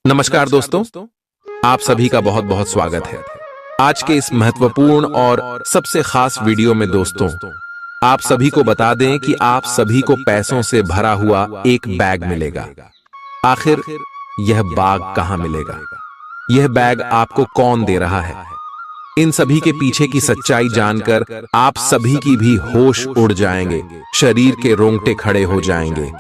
नमस्कार दोस्तों, आप सभी का बहुत बहुत स्वागत है। आज के इस महत्वपूर्ण और सबसे खास वीडियो में दोस्तों, आप सभी को बता दें कि आप सभी को पैसों से भरा हुआ एक बैग मिलेगा। आखिर यह बैग कहां मिलेगा? यह बैग आपको कौन दे रहा है? इन सभी के पीछे की सच्चाई जानकर आप सभी की भी होश उड़ जाएंगे, शरीर के रोंगटे खड़े हो जाएंगे।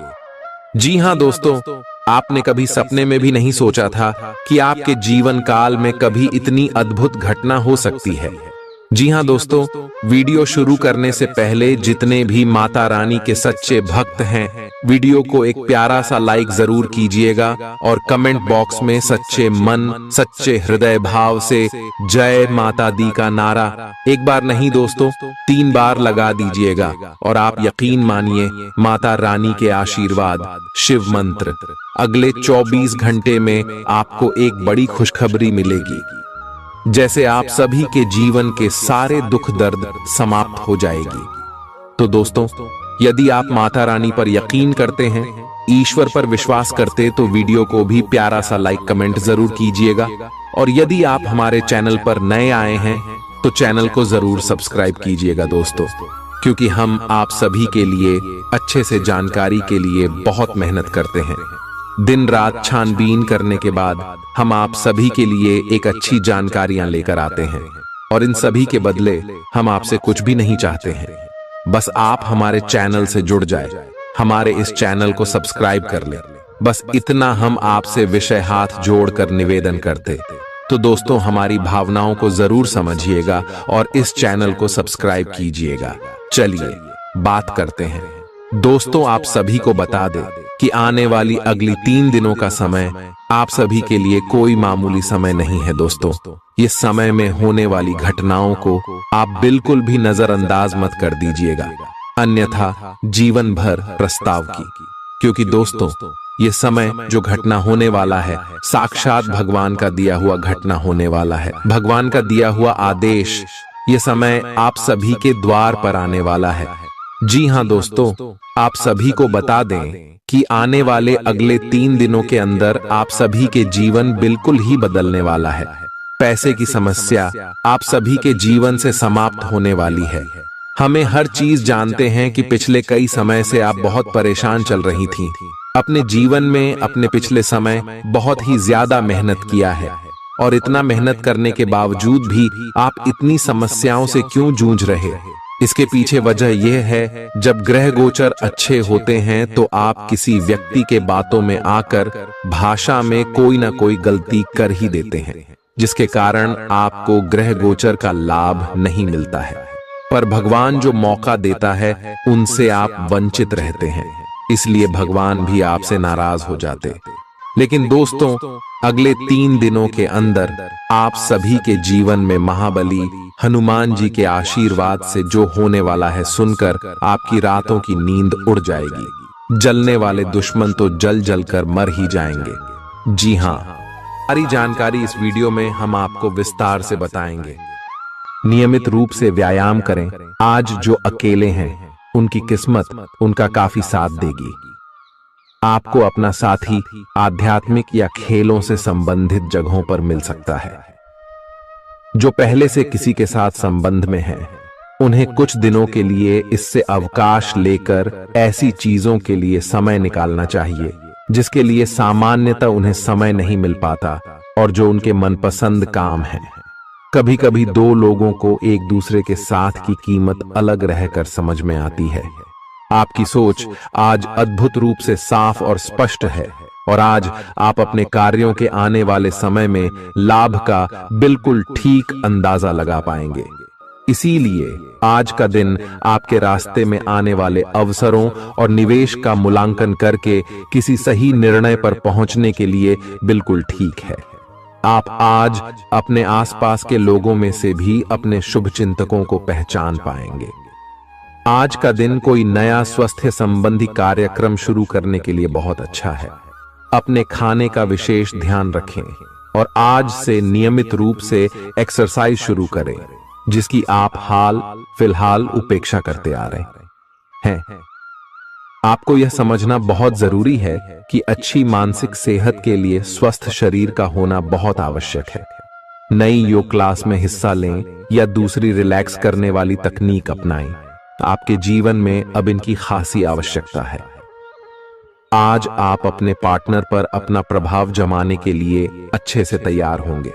जी हां दोस्तों, आपने कभी सपने में भी नहीं सोचा था कि आपके जीवन काल में कभी इतनी अद्भुत घटना हो सकती है। जी हां दोस्तों, वीडियो शुरू करने से पहले जितने भी माता रानी के सच्चे भक्त हैं, वीडियो को एक प्यारा सा लाइक जरूर कीजिएगा और कमेंट बॉक्स में सच्चे मन, सच्चे हृदय भाव से जय माता दी का नारा एक बार नहीं दोस्तों 3 बार लगा दीजिएगा और आप यकीन मानिए, माता रानी के आशीर्वाद, शिव मंत्र, अगले 24 घंटे में आपको एक बड़ी खुशखबरी मिलेगी। जैसे आप सभी के जीवन के सारे दुख दर्द समाप्त हो जाएगी। तो दोस्तों, यदि आप माता रानी पर यकीन करते हैं, ईश्वर पर विश्वास करते, तो वीडियो को भी प्यारा सा लाइक कमेंट जरूर कीजिएगा। और यदि आप हमारे चैनल पर नए आए हैं तो चैनल को जरूर सब्सक्राइब कीजिएगा दोस्तों, क्योंकि हम आप सभी के लिए अच्छे से जानकारी के लिए बहुत मेहनत करते हैं। दिन रात छानबीन करने के बाद हम आप सभी के लिए एक अच्छी जानकारियां लेकर आते हैं, और इन सभी के बदले हम आपसे कुछ भी नहीं चाहते हैं। बस आप हमारे चैनल से जुड़ जाए, हमारे इस चैनल को सब्सक्राइब कर ले, बस इतना हम आपसे विषय हाथ जोड़कर निवेदन करते। तो दोस्तों, हमारी भावनाओं को जरूर समझिएगा और इस चैनल को सब्सक्राइब कीजिएगा। चलिए बात करते हैं दोस्तों। आप सभी को बता दें कि आने वाली अगली 3 दिनों का समय आप सभी के लिए कोई मामूली समय नहीं है दोस्तों। ये समय में होने वाली घटनाओं को आप बिल्कुल भी नजरअंदाज मत कर दीजिएगा, अन्यथा जीवन भर प्रस्ताव की। क्योंकि दोस्तों, ये समय जो घटना होने वाला है, साक्षात भगवान का दिया हुआ घटना होने वाला है, भगवान का दिया हुआ आदेश। ये समय आप सभी के द्वार पर आने वाला है। जी हां दोस्तों, आप सभी को बता दें कि आने वाले अगले 3 दिनों के अंदर आप सभी के जीवन बिल्कुल ही बदलने वाला है। पैसे की समस्या आप सभी के जीवन से समाप्त होने वाली है। हमें हर चीज जानते हैं कि पिछले कई समय से आप बहुत परेशान चल रही थीं। अपने जीवन में अपने पिछले समय बहुत ही ज्यादा मेहनत किया है, और इतना मेहनत करने के बावजूद भी आप इतनी समस्याओं से क्यों जूझ रहे? इसके पीछे वजह यह है, जब ग्रह गोचर अच्छे होते हैं तो आप किसी व्यक्ति के बातों में आकर भाषा में कोई ना कोई गलती कर ही देते हैं, जिसके कारण आपको ग्रह गोचर का लाभ नहीं मिलता है। पर भगवान जो मौका देता है, उनसे आप वंचित रहते हैं, इसलिए भगवान भी आपसे नाराज हो जाते। लेकिन दोस्तों, अगले 3 दिनों के अंदर आप सभी के जीवन में महाबली हनुमान जी के आशीर्वाद से जो होने वाला है सुनकर आपकी रातों की नींद उड़ जाएगी। जलने वाले दुश्मन तो जल जल कर मर ही जाएंगे। जी हां, सारी जानकारी इस वीडियो में हम आपको विस्तार से बताएंगे। नियमित रूप से व्यायाम करें। आज जो अकेले हैं, उनकी किस्मत उनका काफी साथ देगी। आपको अपना साथी आध्यात्मिक या खेलों से संबंधित जगहों पर मिल सकता है। जो पहले से किसी के साथ संबंध में हैं, उन्हें कुछ दिनों के लिए इससे अवकाश लेकर ऐसी चीजों के लिए समय निकालना चाहिए जिसके लिए सामान्यतः उन्हें समय नहीं मिल पाता, और जो उनके मनपसंद काम है। कभी कभी 2 लोगों को एक दूसरे के साथ की कीमत अलग रहकर समझ में आती है। आपकी सोच आज अद्भुत रूप से साफ और स्पष्ट है, और आज आप अपने कार्यों के आने वाले समय में लाभ का बिल्कुल ठीक अंदाजा लगा पाएंगे। इसीलिए आज का दिन आपके रास्ते में आने वाले अवसरों और निवेश का मूल्यांकन करके किसी सही निर्णय पर पहुंचने के लिए बिल्कुल ठीक है। आप आज अपने आसपास के लोगों में से भी अपने शुभ चिंतकों को पहचान पाएंगे। आज का दिन कोई नया स्वास्थ्य संबंधी कार्यक्रम शुरू करने के लिए बहुत अच्छा है। अपने खाने का विशेष ध्यान रखें, और आज से नियमित रूप से एक्सरसाइज शुरू करें, जिसकी आप हाल फिलहाल उपेक्षा करते आ रहे हैं। आपको यह समझना बहुत जरूरी है कि अच्छी मानसिक सेहत के लिए स्वस्थ शरीर का होना बहुत आवश्यक है। नई योग क्लास में हिस्सा लें या दूसरी रिलैक्स करने वाली तकनीक अपनाएं, आपके जीवन में अब इनकी खासी आवश्यकता है। आज आप अपने पार्टनर पर अपना प्रभाव जमाने के लिए अच्छे से तैयार होंगे।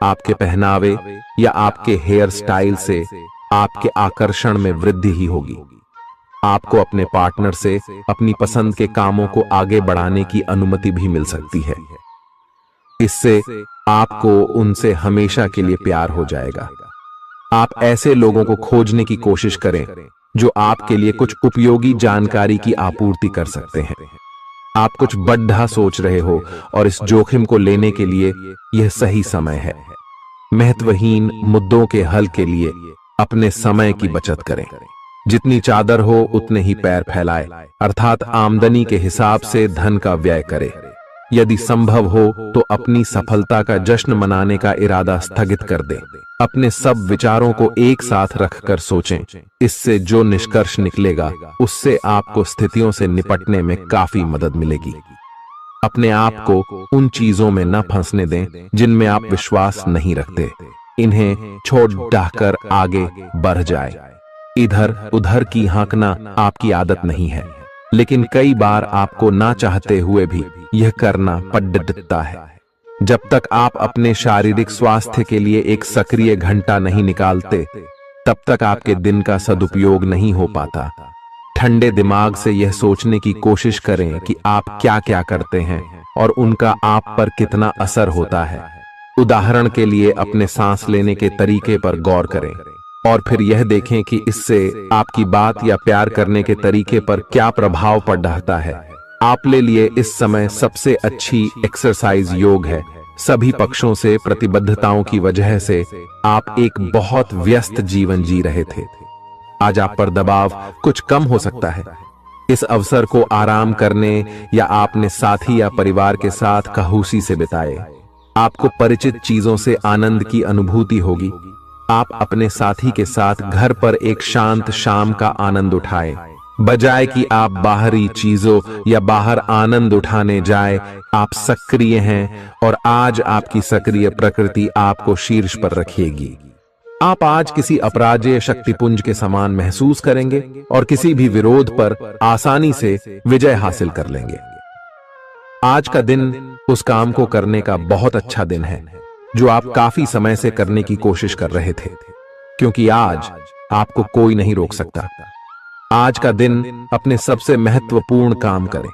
आपके पहनावे या आपके हेयर स्टाइल से आपके आकर्षण में वृद्धि ही होगी। आपको अपने पार्टनर से अपनी पसंद के कामों को आगे बढ़ाने की अनुमति भी मिल सकती है। इससे आपको उनसे हमेशा के लिए प्यार हो जाएगा। आप ऐसे लोगों को खोजने की कोशिश करें जो आपके लिए कुछ उपयोगी जानकारी की आपूर्ति कर सकते हैं। आप कुछ बड़ा सोच रहे हो और इस जोखिम को लेने के लिए यह सही समय है। महत्वहीन मुद्दों के हल के लिए अपने समय की बचत करें। जितनी चादर हो उतने ही पैर फैलाए, अर्थात आमदनी के हिसाब से धन का व्यय करे। यदि संभव हो तो अपनी सफलता का जश्न मनाने का इरादा स्थगित कर दें। अपने सब विचारों को एक साथ रखकर सोचें। इससे जो निष्कर्ष निकलेगा उससे आपको स्थितियों से निपटने में काफी मदद मिलेगी। अपने आप को उन चीजों में न फंसने दें जिनमें आप विश्वास नहीं रखते। इन्हें छोड़ डाहकर आगे बढ़ जाए। इधर उधर की हाँकना आपकी आदत नहीं है, लेकिन कई बार आपको ना चाहते हुए भी यह करना पड़ता है। जब तक आप अपने शारीरिक स्वास्थ्य के लिए एक सक्रिय घंटा नहीं निकालते, तब तक आपके दिन का सदुपयोग नहीं हो पाता। ठंडे दिमाग से यह सोचने की कोशिश करें कि आप क्या क्या करते हैं और उनका आप पर कितना असर होता है। उदाहरण के लिए अपने सांस लेने के तरीके पर गौर करें और फिर यह देखें कि इससे आपकी बात या प्यार करने के तरीके पर क्या प्रभाव पड़ रहा है। आपके लिए इस समय सबसे अच्छी एक्सरसाइज योग है। सभी पक्षों से प्रतिबद्धताओं की वजह से आप एक बहुत व्यस्त जीवन जी रहे थे। आज आप पर दबाव कुछ कम हो सकता है। इस अवसर को आराम करने या अपने साथी या परिवार के साथ खहूसी से बिताए। आपको परिचित चीजों से आनंद की अनुभूति होगी। आप अपने साथी के साथ घर पर एक शांत शाम का आनंद उठाएं, बजाय कि आप बाहरी चीजों या बाहर आनंद उठाने जाए। आप सक्रिय हैं और आज आपकी सक्रिय प्रकृति आपको शीर्ष पर रखेगी। आप आज किसी अपराजेय शक्तिपुंज के समान महसूस करेंगे और किसी भी विरोध पर आसानी से विजय हासिल कर लेंगे। आज का दिन उस काम को करने का बहुत अच्छा दिन है जो आप काफी समय से करने की कोशिश कर रहे थे, क्योंकि आज आपको कोई नहीं रोक सकता। आज का दिन अपने सबसे महत्वपूर्ण काम करें।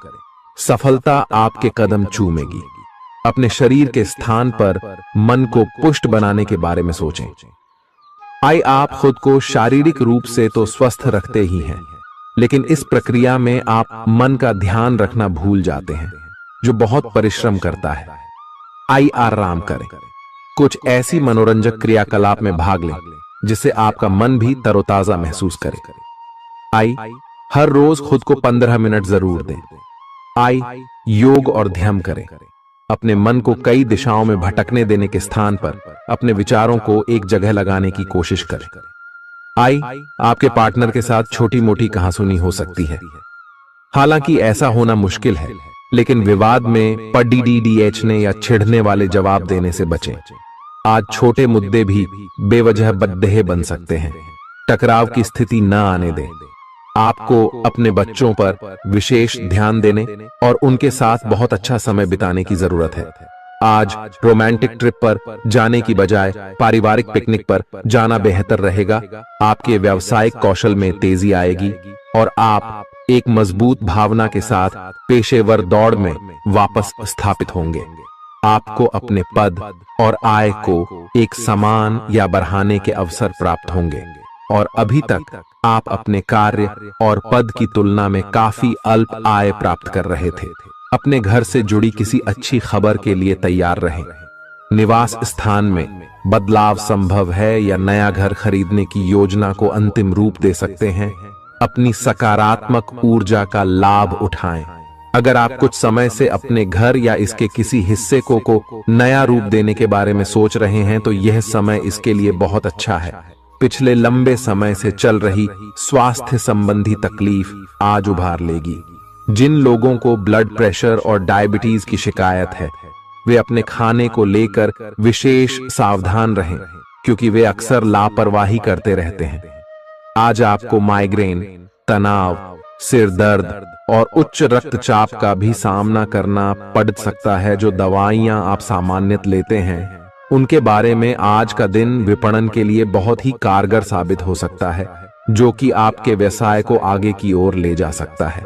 सफलता आपके कदम चूमेगी। अपने शरीर के स्थान पर मन को पुष्ट बनाने के बारे में सोचें। आप खुद को शारीरिक रूप से तो स्वस्थ रखते ही हैं, लेकिन इस प्रक्रिया में आप मन का ध्यान रखना भूल जाते हैं, जो बहुत परिश्रम करता है। आराम करें। कुछ ऐसी मनोरंजक क्रियाकलाप में भाग लें जिससे आपका मन भी तरोताजा महसूस करे। हर रोज खुद को 15 मिनट जरूर दें। योग और ध्यान करें। अपने मन को कई दिशाओं में भटकने देने के स्थान पर अपने विचारों को एक जगह लगाने की कोशिश करें। आपके पार्टनर के साथ छोटी मोटी कहासुनी हो सकती है। हालांकि ऐसा होना मुश्किल है, लेकिन विवाद में पढ़ने या छिड़ने वाले जवाब देने से बचें। आज छोटे मुद्दे भी बेवजह बद्देह बन सकते हैं। टकराव की स्थिति न आने दें। आपको अपने बच्चों पर विशेष ध्यान देने और उनके साथ बहुत अच्छा समय बिताने की जरूरत है। आज रोमांटिक ट्रिप पर जाने की बजाय पारिवारिक पिकनिक पर जाना बेहतर रहेगा। आपके व्यावसायिक कौशल में तेजी आएगी और आप एक मजबूत भावना के साथ पेशेवर दौड़ में वापस स्थापित होंगे। आपको अपने पद और आय को एक समान या बढ़ाने के अवसर प्राप्त होंगे और अभी तक आप अपने कार्य और पद की तुलना में काफी अल्प आय प्राप्त कर रहे थे। अपने घर से जुड़ी किसी अच्छी खबर के लिए तैयार रहें। निवास स्थान में बदलाव संभव है या नया घर खरीदने की योजना को अंतिम रूप दे सकते हैं। अपनी सकारात्मक ऊर्जा का लाभ उठाएं। अगर आप कुछ समय से अपने घर या इसके किसी हिस्से को नया रूप देने के बारे में सोच रहे हैं तो यह समय इसके लिए बहुत अच्छा है। पिछले लंबे समय से चल रही स्वास्थ्य संबंधी तकलीफ आज उभार लेगी। जिन लोगों को ब्लड प्रेशर और डायबिटीज की शिकायत है, वे अपने खाने को लेकर विशेष सावधान रहें, क्योंकि वे अक्सर लापरवाही करते रहते हैं। आज आपको माइग्रेन, तनाव, सिर दर्द और उच्च रक्तचाप का भी सामना करना पड़ सकता है। जो दवाइयां आप सामान्यतः लेते हैं, उनके बारे में आज का दिन विपणन के लिए बहुत ही कारगर साबित हो सकता है, जो कि आपके व्यवसाय को आगे की ओर ले जा सकता है।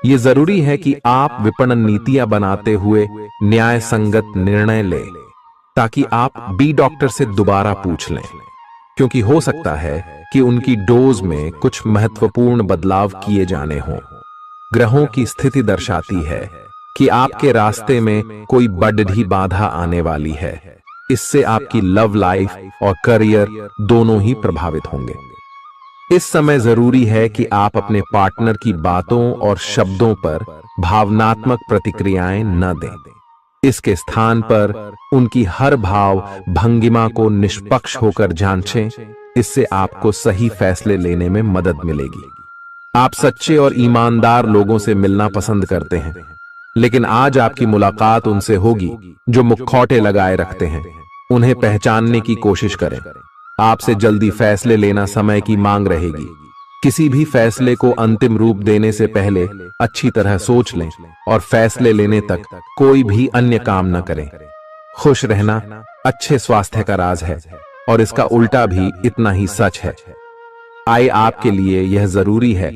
ये जरूरी है कि आप विपणन नीतियां बनाते हुए न्याय संगत निर्णय लें, ताकि आप बी डॉक्टर से दोबारा पूछ लें, क्योंकि हो सकता है कि उनकी डोज में कुछ महत्वपूर्ण बदलाव किए जाने हों। ग्रहों की स्थिति दर्शाती है कि आपके रास्ते में कोई बड़ी बाधा आने वाली है। इससे आपकी लव लाइफ और करियर दोनों ही प्रभावित होंगे। इस समय जरूरी है कि आप अपने पार्टनर की बातों और शब्दों पर भावनात्मक प्रतिक्रियाएं न दें। इसके स्थान पर उनकी हर भाव भंगिमा को निष्पक्ष होकर जांचें। इससे आपको सही फैसले लेने में मदद मिलेगी। आप सच्चे और ईमानदार लोगों से मिलना पसंद करते हैं, लेकिन आज आपकी मुलाकात उनसे होगी जो मुखौटे लगाए रखते हैं। उन्हें पहचानने की कोशिश करें। आपसे जल्दी फैसले लेना समय की मांग रहेगी। किसी भी फैसले को अंतिम रूप देने से पहले अच्छी तरह सोच लें और फैसले लेने तक कोई भी अन्य काम न करें। खुश रहना अच्छे स्वास्थ्य का राज है, और इसका उल्टा भी इतना ही सच है। आए आपके लिए यह जरूरी है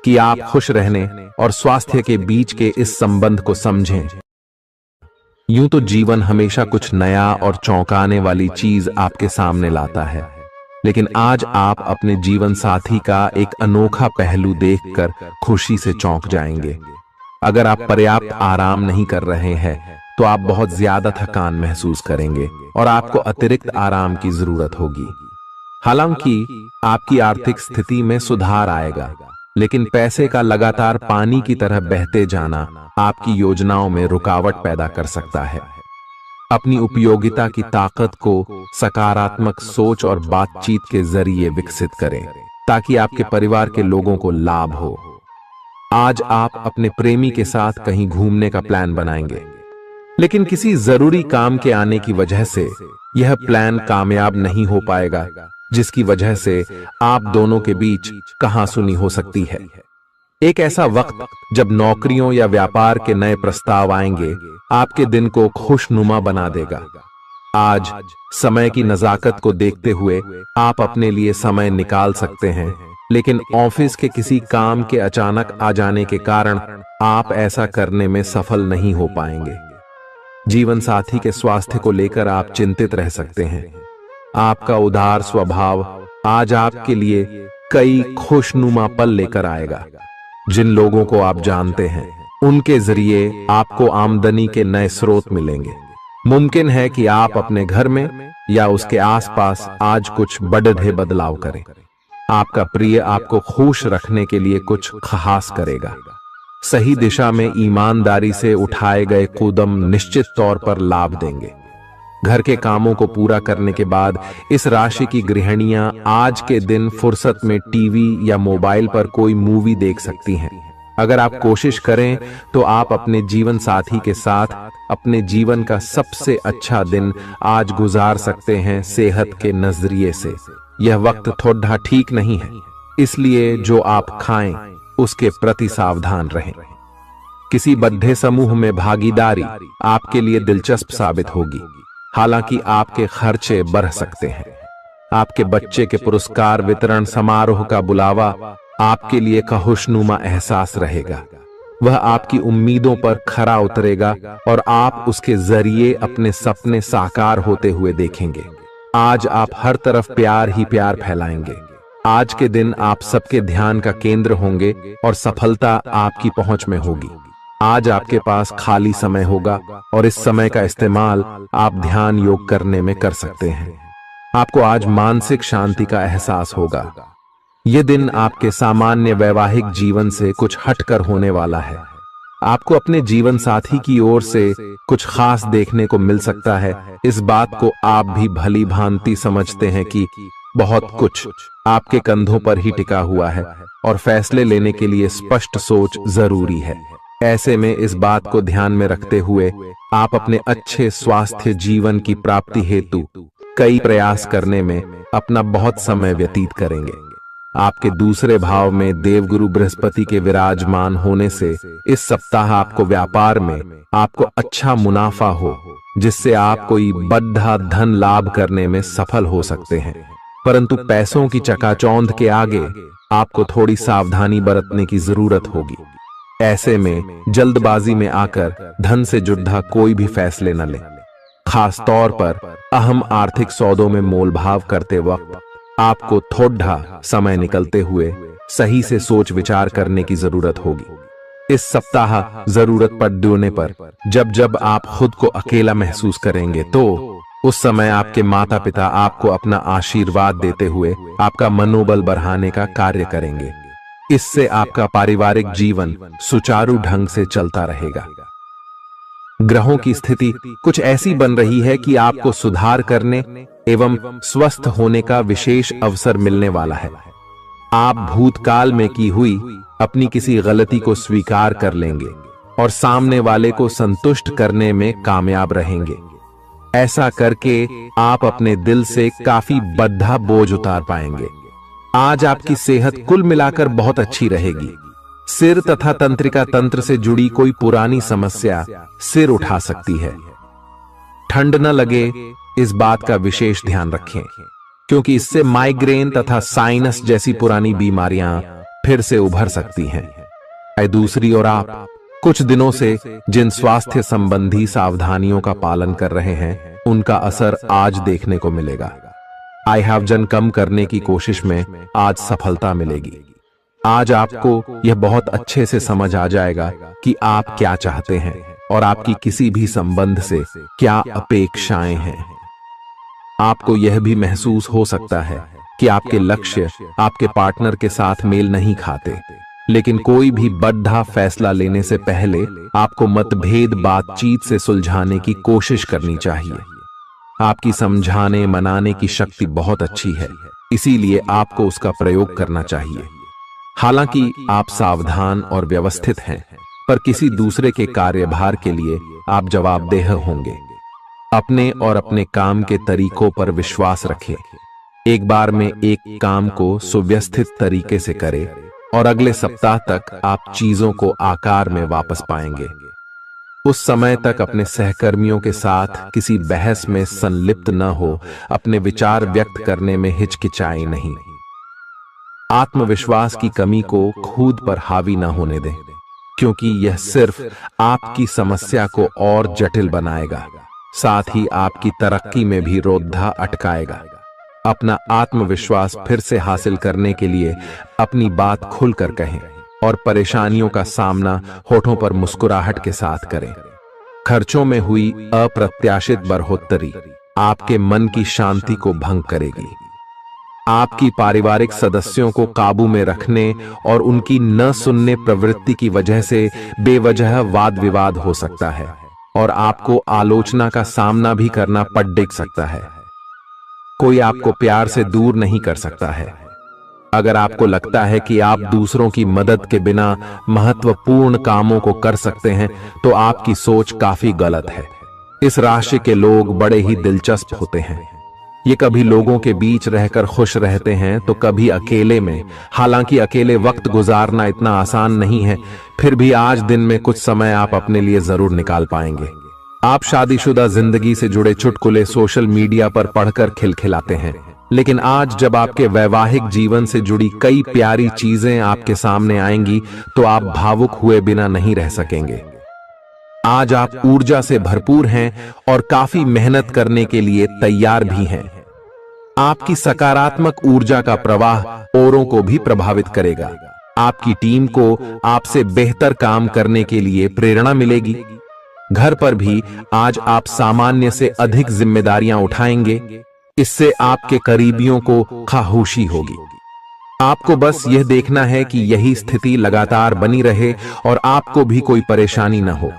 कि आप खुश रहने और स्वास्थ्य के बीच के इस संबंध को समझें। यूं तो जीवन हमेशा कुछ नया और चौंकाने वाली चीज आपके सामने लाता है, लेकिन आज आप अपने जीवन साथी का एक अनोखा पहलू देखकर खुशी से चौंक जाएंगे। अगर आप पर्याप्त आराम नहीं कर रहे हैं, तो आप बहुत ज्यादा थकान महसूस करेंगे और आपको अतिरिक्त आराम की जरूरत होगी। हालांकि आपकी आर्थिक स्थिति में सुधार आएगा, लेकिन पैसे का लगातार पानी की तरह बहते जाना आपकी योजनाओं में रुकावट पैदा कर सकता है। अपनी उपयोगिता की ताकत को सकारात्मक सोच और बातचीत के जरिए विकसित करें, ताकि आपके परिवार के लोगों को लाभ हो। आज आप अपने प्रेमी के साथ कहीं घूमने का प्लान बनाएंगे, लेकिन किसी जरूरी काम के आने की वजह से यह प्लान कामयाब नहीं हो पाएगा, जिसकी वजह से आप दोनों के बीच कहासुनी हो सकती है। एक ऐसा वक्त जब नौकरियों या व्यापार के नए प्रस्ताव आएंगे, आपके दिन को खुशनुमा बना देगा। आज समय की नजाकत को देखते हुए आप अपने लिए समय निकाल सकते हैं, लेकिन ऑफिस के किसी काम के अचानक आ जाने के कारण आप ऐसा करने में सफल नहीं हो पाएंगे। जीवन साथी के स्वास्थ्य को लेकर आप चिंतित रह सकते हैं। आपका उदार स्वभाव आज आपके लिए कई खुशनुमा पल लेकर आएगा। जिन लोगों को आप जानते हैं, उनके जरिए आपको आमदनी के नए स्रोत मिलेंगे। मुमकिन है कि आप अपने घर में या उसके आसपास आज कुछ बड़े बदलाव करें। आपका प्रिय आपको खुश रखने के लिए कुछ खास करेगा। सही दिशा में ईमानदारी से उठाए गए कदम निश्चित तौर पर लाभ देंगे। घर के कामों को पूरा करने के बाद इस राशि की गृहिणियां आज के दिन फुर्सत में टीवी या मोबाइल पर कोई मूवी देख सकती हैं। अगर आप कोशिश करें तो आप अपने जीवन साथी के साथ अपने जीवन का सबसे अच्छा दिन आज गुजार सकते हैं। सेहत के नजरिए से यह वक्त थोड़ा ठीक नहीं है, इसलिए जो आप खाएं उसके प्रति सावधान रहें। किसी बद्ध समूह में भागीदारी आपके लिए दिलचस्प साबित होगी, हालांकि आपके खर्चे बढ़ सकते हैं। आपके बच्चे के पुरस्कार वितरण समारोह का बुलावा आपके लिए खुशनुमा एहसास रहेगा। वह आपकी उम्मीदों पर खरा उतरेगा और आप उसके जरिए अपने सपने साकार होते हुए देखेंगे। आज आप हर तरफ प्यार ही प्यार फैलाएंगे। आज के दिन आप सबके ध्यान का केंद्र होंगे और सफलता आपकी पहुंच में होगी। आज आपके पास खाली समय होगा और इस समय का इस्तेमाल आप ध्यान योग करने में कर सकते हैं। आपको आज मानसिक शांति का एहसास होगा। यह दिन आपके सामान्य वैवाहिक जीवन से कुछ हटकर होने वाला है। आपको अपने जीवन साथी की ओर से कुछ खास देखने को मिल सकता है। इस बात को आप भी भली भांति समझते हैं कि बहुत कुछ आपके कंधों पर ही टिका हुआ है और फैसले लेने के लिए स्पष्ट सोच जरूरी है। ऐसे में इस बात को ध्यान में रखते हुए आप अपने अच्छे स्वास्थ्य जीवन की प्राप्ति हेतु कई प्रयास करने में अपना बहुत समय व्यतीत करेंगे। आपके दूसरे भाव में देवगुरु बृहस्पति के विराजमान होने से इस सप्ताह आपको व्यापार में आपको अच्छा मुनाफा हो, जिससे आप कोई बड़ा धन लाभ करने में सफल हो सकते हैं। परंतु पैसों की चकाचौंध के आगे आपको थोड़ी सावधानी बरतने की जरूरत होगी। ऐसे में जल्दबाजी में आकर धन से जुड़ा कोई भी फैसले न लें। खास तौर पर अहम आर्थिक सौदों में मोलभाव करते वक्त आपको थोड़ा समय निकलते हुए सही से सोच विचार करने की जरूरत होगी। इस सप्ताह जरूरत पड़ने पर जब जब आप खुद को अकेला महसूस करेंगे तो उस समय आपके माता पिता आपको अपना आशीर्वाद देते हुए आपका मनोबल बढ़ाने का कार्य करेंगे। इससे आपका पारिवारिक जीवन सुचारू ढंग से चलता रहेगा। ग्रहों की स्थिति कुछ ऐसी बन रही है कि आपको सुधार करने एवं स्वस्थ होने का विशेष अवसर मिलने वाला है। आप भूतकाल में की हुई अपनी किसी गलती को स्वीकार कर लेंगे और सामने वाले को संतुष्ट करने में कामयाब रहेंगे। ऐसा करके आप अपने दिल से काफी बद्धा बोझ उतार पाएंगे। आज आपकी सेहत कुल मिलाकर बहुत अच्छी रहेगी। सिर तथा तंत्रिका तंत्र से जुड़ी कोई पुरानी समस्या सिर उठा सकती है। ठंड न लगे इस बात का विशेष ध्यान रखें, क्योंकि इससे माइग्रेन तथा साइनस जैसी पुरानी बीमारियां फिर से उभर सकती हैं। दूसरी ओर आप कुछ दिनों से जिन स्वास्थ्य संबंधी सावधानियों का पालन कर रहे हैं, उनका असर आज देखने को मिलेगा। आई हैव वजन कम करने की कोशिश में आज सफलता मिलेगी। आज आपको यह बहुत अच्छे से समझ आ जाएगा कि आप क्या चाहते हैं और आपकी किसी भी संबंध से क्या अपेक्षाएं हैं। आपको यह भी महसूस हो सकता है कि आपके लक्ष्य आपके पार्टनर के साथ मेल नहीं खाते, लेकिन कोई भी बड़ा फैसला लेने से पहले आपको मतभेद बातचीत से सुलझाने की कोशिश करनी चाहिए। आपकी समझाने मनाने की शक्ति बहुत अच्छी है, इसीलिए आपको उसका प्रयोग करना चाहिए। हालांकि आप सावधान और व्यवस्थित हैं, पर किसी दूसरे के कार्यभार के लिए आप जवाबदेह होंगे। अपने और अपने काम के तरीकों पर विश्वास रखें। एक बार में एक काम को सुव्यवस्थित तरीके से करें और अगले सप्ताह तक आप चीजों को आकार में वापस पाएंगे। उस समय तक अपने सहकर्मियों के साथ किसी बहस में संलिप्त न हो, अपने विचार व्यक्त करने में हिचकिचाएं नहीं। आत्मविश्वास की कमी को खुद पर हावी न होने दें, क्योंकि यह सिर्फ आपकी समस्या को और जटिल बनाएगा, साथ ही आपकी तरक्की में भी रोधा अटकाएगा। अपना आत्मविश्वास फिर से हासिल करने के लिए अपनी बात खुलकर कहें और परेशानियों का सामना होठों पर मुस्कुराहट के साथ करें। खर्चों में हुई अप्रत्याशित बढ़ोतरी आपके मन की शांति को भंग करेगी। आपकी पारिवारिक सदस्यों को काबू में रखने और उनकी न सुनने प्रवृत्ति की वजह से बेवजह वाद विवाद हो सकता है और आपको आलोचना का सामना भी करना पड़ सकता है। कोई आपको प्यार से दूर नहीं कर सकता है। अगर आपको लगता है कि आप दूसरों की मदद के बिना महत्वपूर्ण कामों को कर सकते हैं, तो आपकी सोच काफी गलत है। इस राशि के लोग बड़े ही दिलचस्प होते हैं। ये कभी लोगों के बीच रहकर खुश रहते हैं तो कभी अकेले में। हालांकि अकेले वक्त गुजारना इतना आसान नहीं है, फिर भी आज दिन में कुछ समय आप अपने लिए जरूर निकाल पाएंगे। आप शादीशुदा जिंदगी से जुड़े चुटकुले सोशल मीडिया पर पढ़कर खिलखिलाते हैं, लेकिन आज जब आपके वैवाहिक जीवन से जुड़ी कई प्यारी चीजें आपके सामने आएंगी तो आप भावुक हुए बिना नहीं रह सकेंगे। आज आप ऊर्जा से भरपूर हैं और काफी मेहनत करने के लिए तैयार भी हैं। आपकी सकारात्मक ऊर्जा का प्रवाह औरों को भी प्रभावित करेगा। आपकी टीम को आपसे बेहतर काम करने के लिए प्रेरणा मिलेगी। घर पर भी आज आप सामान्य से अधिक जिम्मेदारियां उठाएंगे। इससे आपके करीबियों को खामोशी होगी। आपको बस यह देखना है कि यही स्थिति लगातार बनी रहे और आपको भी कोई परेशानी न हो।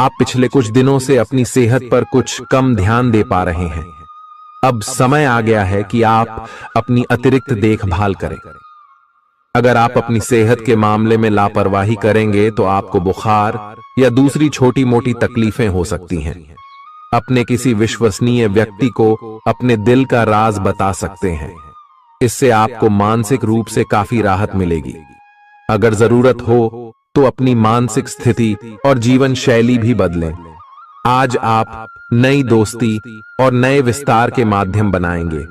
आप पिछले कुछ दिनों से अपनी सेहत पर कुछ कम ध्यान दे पा रहे हैं। अब समय आ गया है कि आप अपनी अतिरिक्त देखभाल करें। अगर आप अपनी सेहत के मामले में लापरवाही करेंगे तो आपको बुखार या दूसरी छोटी मोटी तकलीफें हो सकती हैं। अपने किसी विश्वसनीय व्यक्ति को अपने दिल का राज बता सकते हैं। इससे आपको मानसिक रूप से काफी राहत मिलेगी। अगर जरूरत हो तो अपनी मानसिक स्थिति और जीवन शैली भी बदलें। आज आप नई दोस्ती और नए विस्तार के माध्यम बनाएंगे।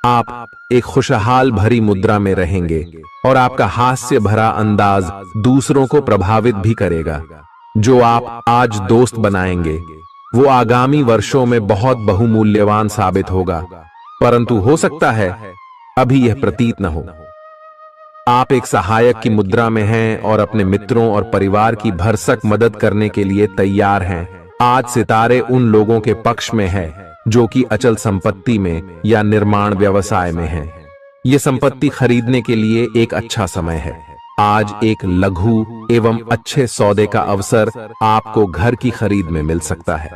आप एक खुशहाल भरी मुद्रा में रहेंगे और आपका हास्य भरा अंदाज दूसरों को प्रभावित भी करेगा। जो आप आज दोस्त बनाएंगे वो आगामी वर्षों में बहुत बहुमूल्यवान साबित होगा, परंतु हो सकता है अभी यह प्रतीत न हो। आप एक सहायक की मुद्रा में हैं और अपने मित्रों और परिवार की भरसक मदद करने के लिए तैयार हैं। आज सितारे उन लोगों के पक्ष में है जो कि अचल संपत्ति में या निर्माण व्यवसाय में हैं। ये संपत्ति खरीदने के लिए एक अच्छा समय है। आज एक लघु एवं अच्छे सौदे का अवसर आपको घर की खरीद में मिल सकता है।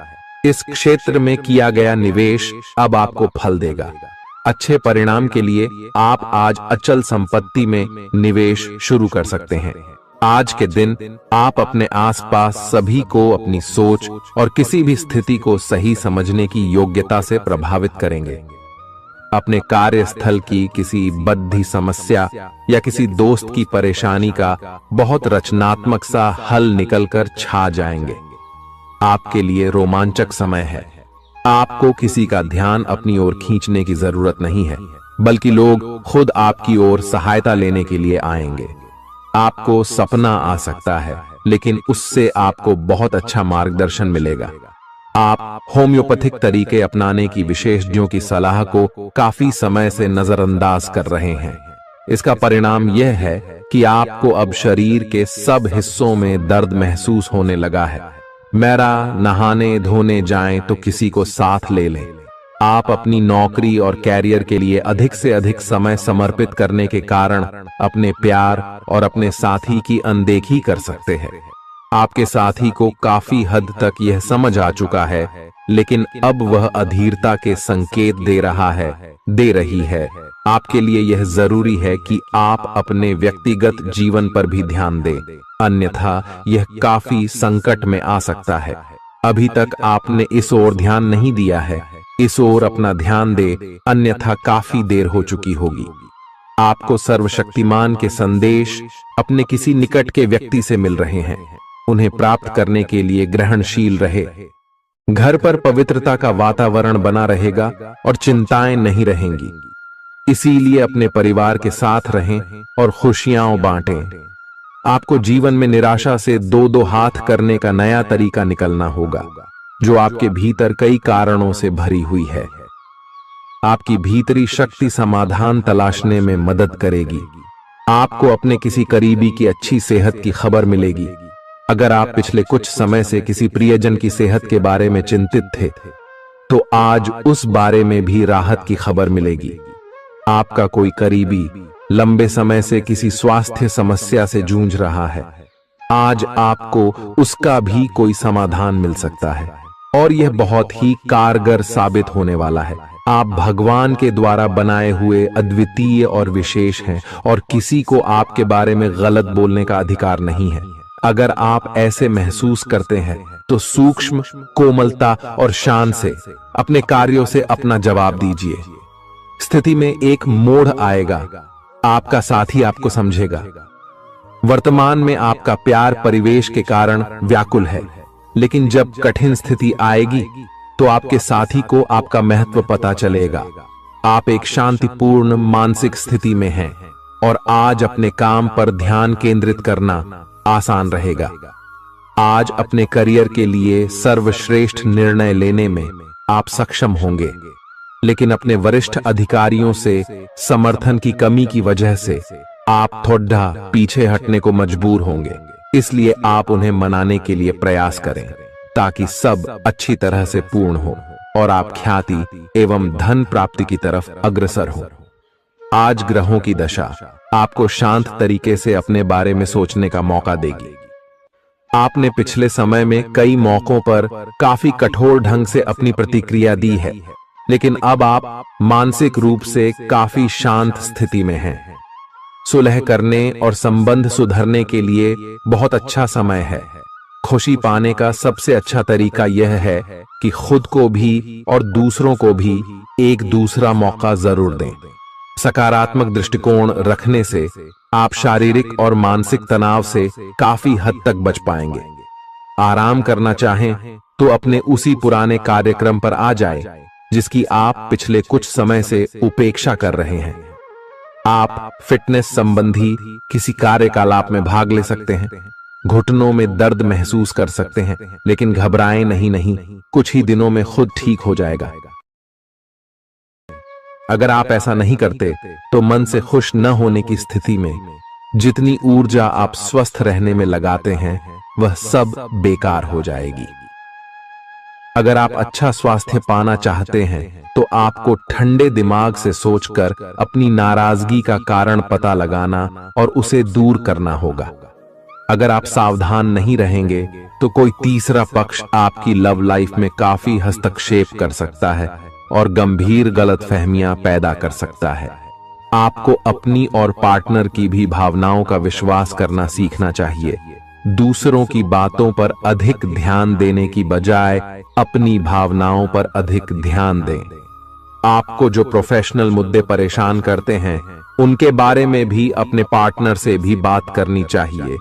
इस क्षेत्र में किया गया निवेश अब आपको फल देगा। अच्छे परिणाम के लिए आप आज अचल संपत्ति में निवेश शुरू कर सकते हैं। आज के दिन आप अपने आसपास सभी को अपनी सोच और किसी भी स्थिति को सही समझने की योग्यता से प्रभावित करेंगे। अपने कार्यस्थल की किसी बद्धी समस्या या किसी दोस्त की परेशानी का बहुत रचनात्मक सा हल निकलकर छा जाएंगे। आपके लिए रोमांचक समय है। आपको किसी का ध्यान अपनी ओर खींचने की जरूरत नहीं है, बल्कि लोग खुद आपकी ओर सहायता लेने के लिए आएंगे। आपको सपना आ सकता है, लेकिन उससे आपको बहुत अच्छा मार्गदर्शन मिलेगा। आप होम्योपैथिक तरीके अपनाने की विशेषज्ञों की सलाह को काफी समय से नजरअंदाज कर रहे हैं। इसका परिणाम यह है कि आपको अब शरीर के सब हिस्सों में दर्द महसूस होने लगा है। मेरा नहाने धोने जाएं तो किसी को साथ ले लें। आप अपनी नौकरी और कैरियर के लिए अधिक से अधिक समय समर्पित करने के कारण अपने प्यार और अपने साथी की अनदेखी कर सकते हैं। आपके साथी को काफी हद तक यह समझ आ चुका है, लेकिन अब वह अधीरता के संकेत दे रही है। आपके लिए यह जरूरी है कि आप अपने व्यक्तिगत जीवन पर भी ध्यान दें, अन्यथा यह काफी संकट में आ सकता है। अभी तक आपने इस ओर ध्यान नहीं दिया है, इस ओर अपना ध्यान दे, अन्यथा काफी देर हो चुकी होगी। आपको सर्वशक्तिमान के संदेश अपने किसी निकट के व्यक्ति से मिल रहे हैं। उन्हें प्राप्त करने के लिए ग्रहणशील रहे। घर पर पवित्रता का वातावरण बना रहेगा और चिंताएं नहीं रहेंगी। इसीलिए अपने परिवार के साथ रहें और खुशियां बांटें। आपको जीवन में निराशा से दो हाथ करने का नया तरीका निकलना होगा, जो आपके भीतर कई कारणों से भरी हुई है। आपकी भीतरी शक्ति समाधान तलाशने में मदद करेगी। आपको अपने किसी करीबी की अच्छी सेहत की खबर मिलेगी। अगर आप पिछले कुछ समय से किसी प्रियजन की सेहत के बारे में चिंतित थे, तो आज उस बारे में भी राहत की खबर मिलेगी। आपका कोई करीबी लंबे समय से किसी स्वास्थ्य समस्या से जूझ रहा है, आज आपको उसका भी कोई समाधान मिल सकता है और यह बहुत ही कारगर साबित होने वाला है। आप भगवान के द्वारा बनाए हुए अद्वितीय और विशेष हैं और किसी को आपके बारे में गलत बोलने का अधिकार नहीं है। अगर आप ऐसे महसूस करते हैं तो सूक्ष्म, कोमलता और शान से अपने कार्यों से अपना जवाब दीजिए। स्थिति में एक मोड़ आएगा, आपका साथी आपको समझेगा। वर्तमान में आपका प्यार परिवेश के कारण व्याकुल है, लेकिन जब कठिन स्थिति आएगी तो आपके साथी को आपका महत्व पता चलेगा। आप एक शांतिपूर्ण मानसिक स्थिति में हैं और आज अपने काम पर ध्यान केंद्रित करना आसान रहेगा। आज अपने करियर के लिए सर्वश्रेष्ठ निर्णय लेने में आप सक्षम होंगे, लेकिन अपने वरिष्ठ अधिकारियों से समर्थन की कमी की वजह से आप थोड़ा पीछे हटने को मजबूर होंगे। इसलिए आप उन्हें मनाने के लिए प्रयास करें ताकि सब अच्छी तरह से पूर्ण हो और आप ख्याति एवं धन प्राप्ति की तरफ अग्रसर हो। आज ग्रहों की दशा आपको शांत तरीके से अपने बारे में सोचने का मौका देगी। आपने पिछले समय में कई मौकों पर काफी कठोर ढंग से अपनी प्रतिक्रिया दी है, लेकिन अब आप मानसिक रूप से काफी शांत स्थिति में हैं। सुलह करने और संबंध सुधरने के लिए बहुत अच्छा समय है। खुशी पाने का सबसे अच्छा तरीका यह है कि खुद को भी और दूसरों को भी एक दूसरा मौका जरूर दें। सकारात्मक दृष्टिकोण रखने से आप शारीरिक और मानसिक तनाव से काफी हद तक बच पाएंगे। आराम करना चाहें तो अपने उसी पुराने कार्यक्रम पर आ जाए जिसकी आप पिछले कुछ समय से उपेक्षा कर रहे हैं। आप फिटनेस संबंधी किसी कार्यकलाप में भाग ले सकते हैं। घुटनों में दर्द महसूस कर सकते हैं, लेकिन घबराएं नहीं, कुछ ही दिनों में खुद ठीक हो जाएगा। अगर आप ऐसा नहीं करते तो मन से खुश न होने की स्थिति में जितनी ऊर्जा आप स्वस्थ रहने में लगाते हैं वह सब बेकार हो जाएगी। अगर आप अच्छा स्वास्थ्य पाना चाहते हैं तो आपको ठंडे दिमाग से सोचकर अपनी नाराजगी का कारण पता लगाना और उसे दूर करना होगा। अगर आप सावधान नहीं रहेंगे तो कोई तीसरा पक्ष आपकी लव लाइफ में काफी हस्तक्षेप कर सकता है और गंभीर गलतफहमियां पैदा कर सकता है। आपको अपनी और पार्टनर की भी भावनाओं का विश्वास करना सीखना चाहिए। दूसरों की बातों पर अधिक ध्यान देने की बजाय अपनी भावनाओं पर अधिक ध्यान दें। आपको जो प्रोफेशनल मुद्दे परेशान करते हैं उनके बारे में भी अपने पार्टनर से भी बात करनी चाहिए।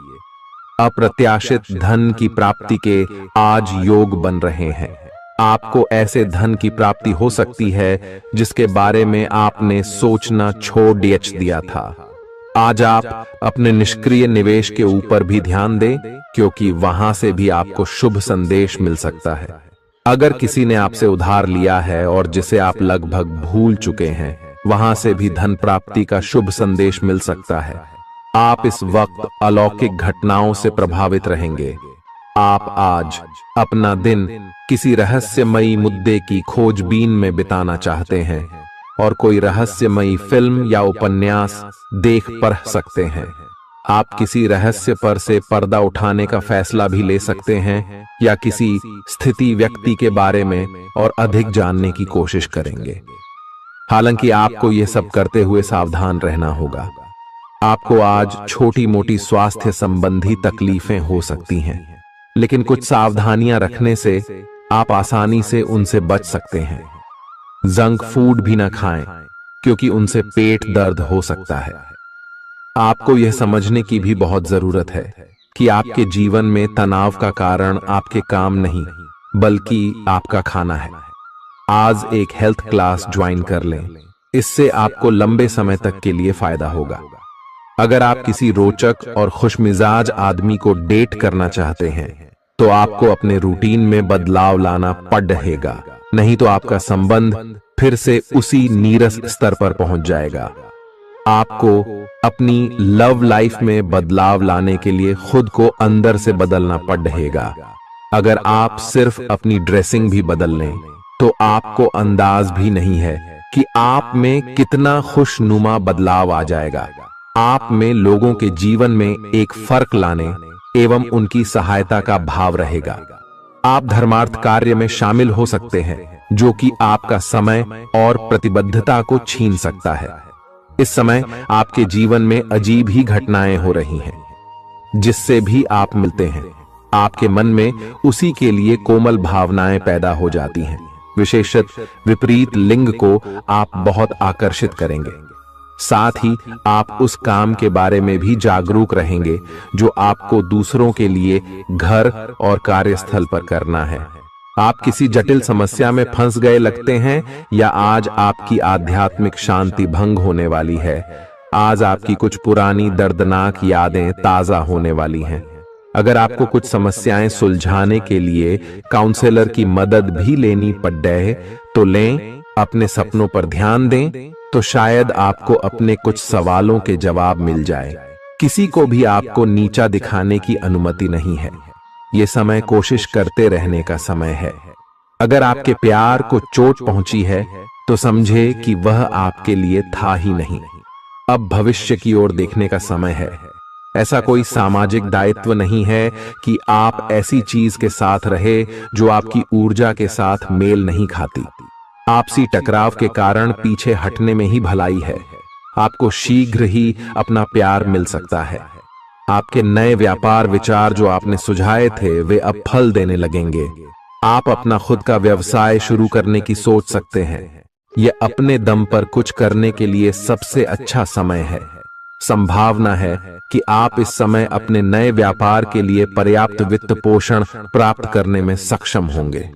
अप्रत्याशित धन की प्राप्ति के आज योग बन रहे हैं। आपको ऐसे धन की प्राप्ति हो सकती है जिसके बारे में आपने सोचना छोड़ दिया था। आज आप अपने निष्क्रिय निवेश के ऊपर भी ध्यान दें, क्योंकि वहां से भी आपको शुभ संदेश मिल सकता है। अगर किसी ने आपसे उधार लिया है और जिसे आप लगभग भूल चुके हैं, वहां से भी धन प्राप्ति का शुभ संदेश मिल सकता है। आप इस वक्त अलौकिक घटनाओं से प्रभावित रहेंगे। आप आज अपना दिन किसी रहस्यमयी मुद्दे की खोजबीन में बिताना चाहते हैं और कोई रहस्यमयी फिल्म या उपन्यास देख पढ़ सकते हैं। आप किसी रहस्य पर से पर्दा उठाने का फैसला भी ले सकते हैं या किसी स्थिति व्यक्ति के बारे में और अधिक जानने की कोशिश करेंगे। हालांकि आपको यह सब करते हुए सावधान रहना होगा। आपको आज छोटी मोटी स्वास्थ्य संबंधी तकलीफें हो सकती हैं, लेकिन कुछ सावधानियां रखने से आप आसानी से उनसे बच सकते हैं। जंक फूड भी ना खाएं, क्योंकि उनसे पेट दर्द हो सकता है। आपको यह समझने की भी बहुत जरूरत है कि आपके जीवन में तनाव का कारण आपके काम नहीं, बल्कि आपका खाना है। आज एक हेल्थ क्लास ज्वाइन कर लें, इससे आपको लंबे समय तक के लिए फायदा होगा। अगर आप किसी रोचक और खुशमिजाज आदमी को डेट करना चाहते हैं तो आपको अपने रूटीन में बदलाव लाना पड़ेगा, नहीं तो आपका संबंध फिर से उसी नीरस स्तर पर पहुंच जाएगा। आपको अपनी लव लाइफ में बदलाव लाने के लिए खुद को अंदर से बदलना पड़ेगा। अगर आप सिर्फ अपनी ड्रेसिंग भी बदल लें तो आपको अंदाज भी नहीं है कि आप में कितना खुशनुमा बदलाव आ जाएगा। आप में लोगों के जीवन में एक फर्क लाने एवं उनकी सहायता का भाव रहेगा। आप धर्मार्थ कार्य में शामिल हो सकते हैं, जो कि आपका समय और प्रतिबद्धता को छीन सकता है। इस समय आपके जीवन में अजीब ही घटनाएं हो रही हैं। जिससे भी आप मिलते हैं, आपके मन में उसी के लिए कोमल भावनाएं पैदा हो जाती हैं। विशेषतः विपरीत लिंग को आप बहुत आकर्षित करेंगे। साथ ही आप उस काम के बारे में भी जागरूक रहेंगे जो आपको दूसरों के लिए घर और कार्यस्थल पर करना है। आप किसी जटिल समस्या में फंस गए लगते हैं, या आज आपकी आध्यात्मिक शांति भंग होने वाली है। आज आपकी कुछ पुरानी दर्दनाक यादें ताजा होने वाली हैं। अगर आपको कुछ समस्याएं सुलझाने के लिए काउंसलर की मदद भी लेनी पड़े तो लें। अपने सपनों पर ध्यान दें तो शायद आपको अपने कुछ सवालों के जवाब मिल जाए। किसी को भी आपको नीचा दिखाने की अनुमति नहीं है। ये समय कोशिश करते रहने का समय है। अगर आपके प्यार को चोट पहुंची है तो समझे कि वह आपके लिए था ही नहीं। अब भविष्य की ओर देखने का समय है। ऐसा कोई सामाजिक दायित्व नहीं है कि आप ऐसी चीज के साथ रहे जो आपकी ऊर्जा के साथ मेल नहीं खाती। आपसी टकराव के कारण पीछे हटने में ही भलाई है। आपको शीघ्र ही अपना प्यार मिल सकता है। आपके नए व्यापार विचार जो आपने सुझाए थे वे अब फल देने लगेंगे। आप अपना खुद का व्यवसाय शुरू करने की सोच सकते हैं। यह अपने दम पर कुछ करने के लिए सबसे अच्छा समय है। संभावना है कि आप इस समय अपने नए व्यापार के लिए पर्याप्त वित्त पोषण प्राप्त करने में सक्षम होंगे।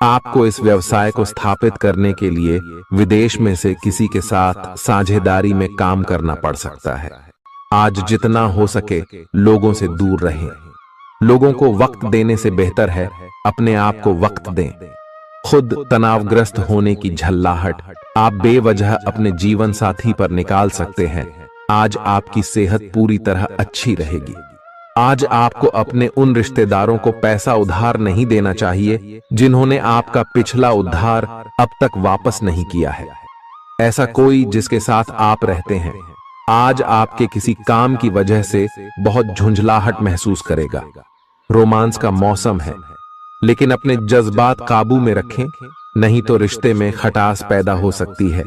आपको इस व्यवसाय को स्थापित करने के लिए विदेश में से किसी के साथ साझेदारी में काम करना पड़ सकता है। आज जितना हो सके लोगों से दूर रहें। लोगों को वक्त देने से बेहतर है अपने आप को वक्त दें। खुद तनावग्रस्त होने की झल्लाहट आप बेवजह अपने जीवन साथी पर निकाल सकते हैं। आज आपकी सेहत पूरी तरह अच्छी रहेगी। आज आपको अपने उन रिश्तेदारों को पैसा उधार नहीं देना चाहिए जिन्होंने आपका पिछला उधार अब तक वापस नहीं किया है। ऐसा कोई जिसके साथ आप रहते हैं आज आपके किसी काम की वजह से बहुत झुंझलाहट महसूस करेगा। रोमांस का मौसम है, लेकिन अपने जज्बात काबू में रखें, नहीं तो रिश्ते में खटास पैदा हो सकती है।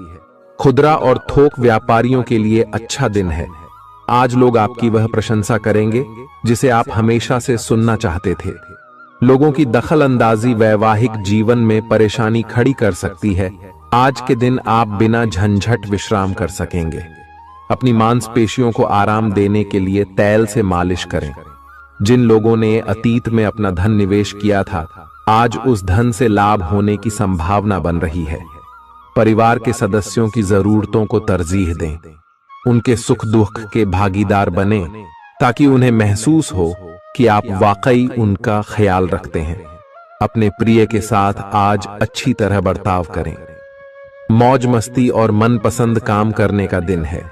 खुदरा और थोक व्यापारियों के लिए अच्छा दिन है। आज लोग आपकी वह प्रशंसा करेंगे जिसे आप हमेशा से सुनना चाहते थे। लोगों की दखल अंदाजी वैवाहिक जीवन में परेशानी खड़ी कर सकती है। आज के दिन आप बिना झंझट विश्राम कर सकेंगे। अपनी मांसपेशियों को आराम देने के लिए तेल से मालिश करें। जिन लोगों ने अतीत में अपना धन निवेश किया था आज उस धन से लाभ होने की संभावना बन रही है। परिवार के सदस्यों की जरूरतों को तरजीह दें। उनके सुख दुख के भागीदार बने ताकि उन्हें महसूस हो कि आप वाकई उनका ख्याल रखते हैं। अपने प्रिय के साथ आज अच्छी तरह बर्ताव करें। मौज मस्ती और मनपसंद काम करने का दिन है।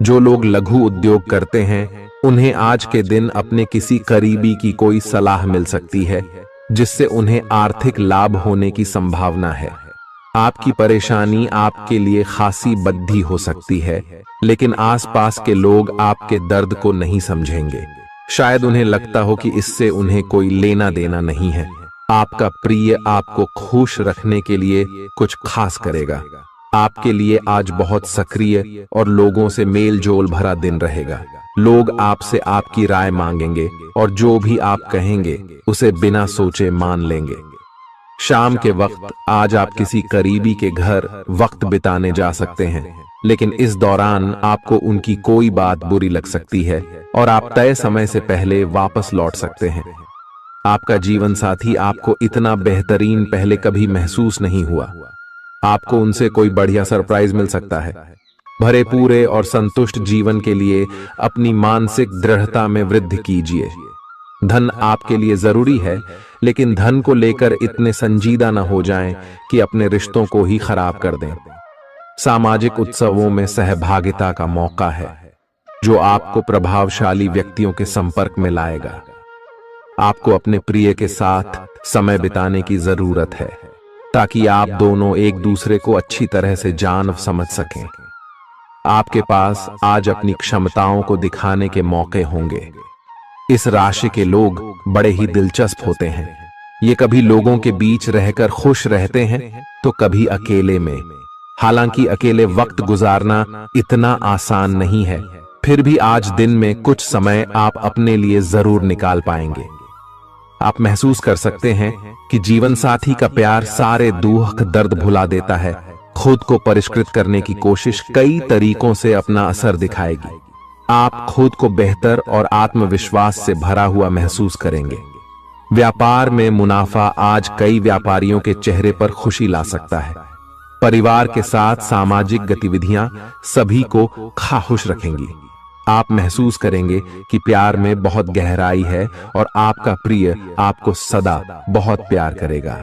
जो लोग लघु उद्योग करते हैं उन्हें आज के दिन अपने किसी करीबी की कोई सलाह मिल सकती है जिससे उन्हें आर्थिक लाभ होने की संभावना है। आपकी परेशानी आपके लिए खासी बद्धी हो सकती है, लेकिन आसपास के लोग आपके दर्द को नहीं समझेंगे। शायद उन्हें लगता हो कि इससे उन्हें कोई लेना देना नहीं है। आपका प्रिय आपको खुश रखने के लिए कुछ खास करेगा। आपके लिए आज बहुत सक्रिय और लोगों से मेल जोल भरा दिन रहेगा। लोग आपसे आपकी राय मांगेंगे और जो भी आप कहेंगे उसे बिना सोचे मान लेंगे। शाम के वक्त आज आप किसी करीबी के घर वक्त बिताने जा सकते हैं, लेकिन इस दौरान आपको उनकी कोई बात बुरी लग सकती है और आप तय समय से पहले वापस लौट सकते हैं। आपका जीवन साथी आपको इतना बेहतरीन पहले कभी महसूस नहीं हुआ। आपको उनसे कोई बढ़िया सरप्राइज मिल सकता है। भरे पूरे और संतुष्ट जीवन के लिए अपनी मानसिक दृढ़ता में वृद्धि कीजिए। धन आपके लिए जरूरी है, लेकिन धन को लेकर इतने संजीदा न हो जाएं कि अपने रिश्तों को ही खराब कर दें। सामाजिक उत्सवों में सहभागिता का मौका है जो आपको प्रभावशाली व्यक्तियों के संपर्क में लाएगा। आपको अपने प्रिय के साथ समय बिताने की जरूरत है ताकि आप दोनों एक दूसरे को अच्छी तरह से जान समझ सकें। आपके पास आज अपनी क्षमताओं को दिखाने के मौके होंगे। इस राशि के लोग बड़े ही दिलचस्प होते हैं। ये कभी लोगों के बीच रहकर खुश रहते हैं तो कभी अकेले में। हालांकि अकेले वक्त गुजारना इतना आसान नहीं है, फिर भी आज दिन में कुछ समय आप अपने लिए जरूर निकाल पाएंगे। आप महसूस कर सकते हैं कि जीवन साथी का प्यार सारे दुख दर्द भुला देता है। खुद को परिष्कृत करने की कोशिश कई तरीकों से अपना असर दिखाएगी। आप खुद को बेहतर और आत्मविश्वास से भरा हुआ महसूस करेंगे। व्यापार में मुनाफा आज कई व्यापारियों के चेहरे पर खुशी ला सकता है। परिवार के साथ सामाजिक गतिविधियां सभी को खुश रखेंगी। आप महसूस करेंगे कि प्यार में बहुत गहराई है और आपका प्रिय आपको सदा बहुत प्यार करेगा।